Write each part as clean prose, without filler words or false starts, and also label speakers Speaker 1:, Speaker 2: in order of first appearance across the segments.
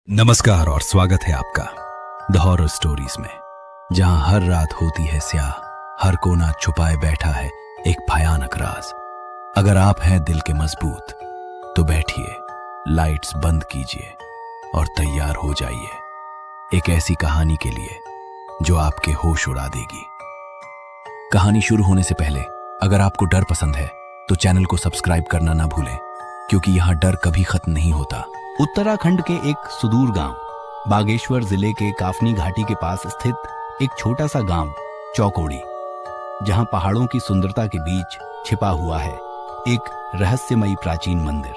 Speaker 1: नमस्कार और स्वागत है आपका द हॉरर स्टोरीज में, जहां हर रात होती है स्याह, हर कोना छुपाए बैठा है एक भयानक राज। अगर आप हैं दिल के मजबूत तो बैठिए, लाइट्स बंद कीजिए और तैयार हो जाइए एक ऐसी कहानी के लिए जो आपके होश उड़ा देगी। कहानी शुरू होने से पहले अगर आपको डर पसंद है तो चैनल को सब्सक्राइब करना ना भूलें, क्योंकि यहाँ डर कभी खत्म नहीं होता।
Speaker 2: उत्तराखंड के एक सुदूर गांव बागेश्वर जिले के काफनी घाटी के पास स्थित एक छोटा सा गांव चौकोड़ी, जहां पहाड़ों की सुंदरता के बीच छिपा हुआ है एक रहस्यमयी प्राचीन मंदिर,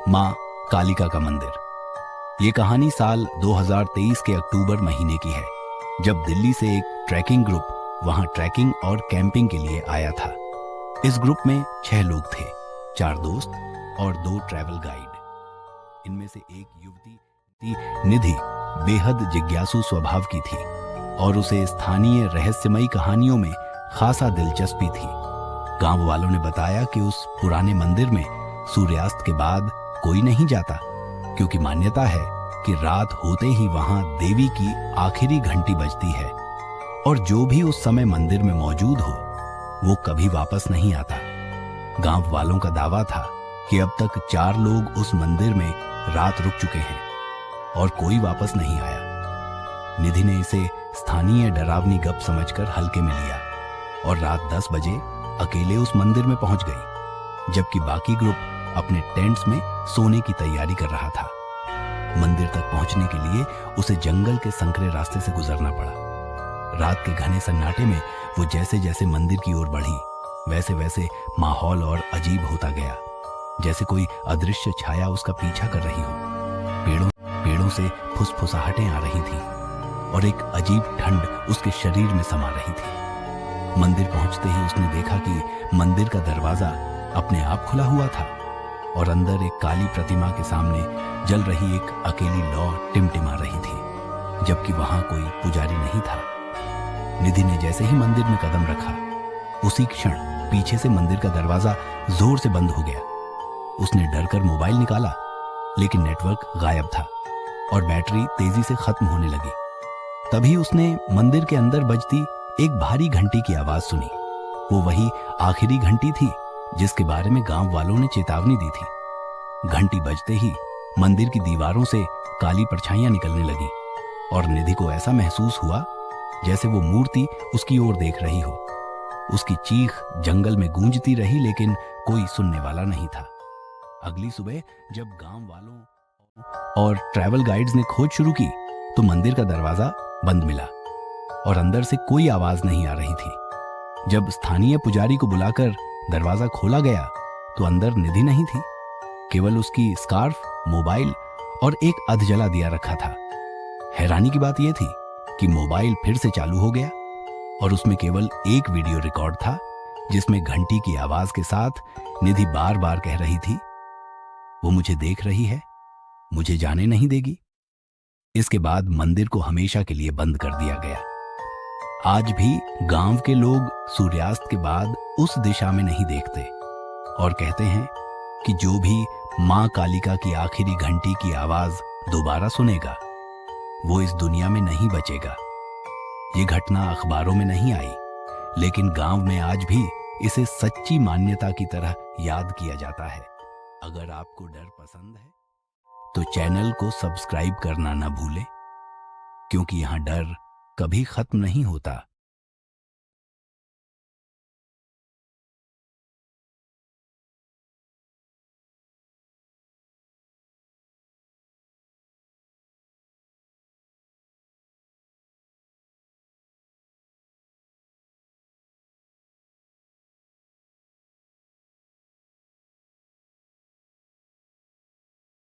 Speaker 2: मां कालिका का मंदिर। ये कहानी साल 2023 के अक्टूबर महीने की है, जब दिल्ली से एक ट्रैकिंग ग्रुप वहां ट्रैकिंग और कैंपिंग के लिए आया था। इस ग्रुप में 6 लोग थे, 4 दोस्त और 2 ट्रैवल गाइड। इनमें से एक युवती निधि बेहद जिज्ञासु स्वभाव की थी और उसे स्थानीय रहस्यमयी कहानियों में खासा दिलचस्पी थी। गांव वालों ने बताया कि उस पुराने मंदिर में सूर्यास्त के बाद कोई नहीं जाता, क्योंकि मान्यता है कि रात होते ही वहां देवी की आखिरी घंटी बजती है और जो भी उस समय मंदिर में मौजूद हो वो कभी वापस नहीं आता। गांव वालों का दावा था कि अब तक 4 लोग उस मंदिर में रात रुक चुके हैं और कोई वापस नहीं आया। निधि ने इसे स्थानीय डरावनी गप समझकर हल्के में लिया और रात 10 बजे अकेले उस मंदिर में पहुंच गई, जबकि बाकी ग्रुप अपने टेंट्स में सोने की तैयारी कर रहा था। मंदिर तक पहुंचने के लिए उसे जंगल के संकरे रास्ते से गुजरना पड़ा। रात के घने सन्नाटे में वो जैसे जैसे मंदिर की ओर बढ़ी, वैसे वैसे माहौल और अजीब होता गया, जैसे कोई अदृश्य छाया उसका पीछा कर रही हो। पेड़ों से फुसफुसाहटें आ रही थी और एक अजीब ठंड उसके शरीर में समा रही थी। मंदिर पहुंचते ही उसने देखा कि मंदिर का दरवाजा अपने आप खुला हुआ था और अंदर एक काली प्रतिमा के सामने जल रही एक अकेली लौ टिमटिमा रही थी, जबकि वहां कोई पुजारी नहीं था। निधि ने जैसे ही मंदिर में कदम रखा, उसी क्षण पीछे से मंदिर का दरवाजा जोर से बंद हो गया। उसने डरकर मोबाइल निकाला, लेकिन नेटवर्क गायब था और बैटरी तेजी से खत्म होने लगी। तभी उसने मंदिर के अंदर बजती एक भारी घंटी की आवाज सुनी। वो वही आखिरी घंटी थी जिसके बारे में गांव वालों ने चेतावनी दी थी। घंटी बजते ही मंदिर की दीवारों से काली परछाइयां निकलने लगी और निधि को ऐसा महसूस हुआ जैसे वो मूर्ति उसकी ओर देख रही हो। उसकी चीख जंगल में गूंजती रही, लेकिन कोई सुनने वाला नहीं था। अगली सुबह जब गांव वालों और ट्रैवल गाइड्स ने खोज शुरू की तो मंदिर का दरवाजा बंद मिला और अंदर से कोई आवाज नहीं आ रही थी। जब स्थानीय पुजारी को बुलाकर दरवाजा खोला गया तो अंदर निधि नहीं थी, केवल उसकी स्कार्फ, मोबाइल और एक अधजला दिया रखा था। हैरानी की बात यह थी कि मोबाइल फिर से चालू हो गया और उसमें केवल एक वीडियो रिकॉर्ड था, जिसमें घंटी की आवाज के साथ निधि बार बार कह रही थी, वो मुझे देख रही है, मुझे जाने नहीं देगी। इसके बाद मंदिर को हमेशा के लिए बंद कर दिया गया। आज भी गांव के लोग सूर्यास्त के बाद उस दिशा में नहीं देखते और कहते हैं कि जो भी मां कालिका की आखिरी घंटी की आवाज दोबारा सुनेगा वो इस दुनिया में नहीं बचेगा। ये घटना अखबारों में नहीं आई, लेकिन गांव में आज भी इसे सच्ची मान्यता की तरह याद किया जाता है। अगर आपको डर पसंद है तो चैनल को सब्सक्राइब करना ना भूलें, क्योंकि यहां डर कभी खत्म नहीं होता।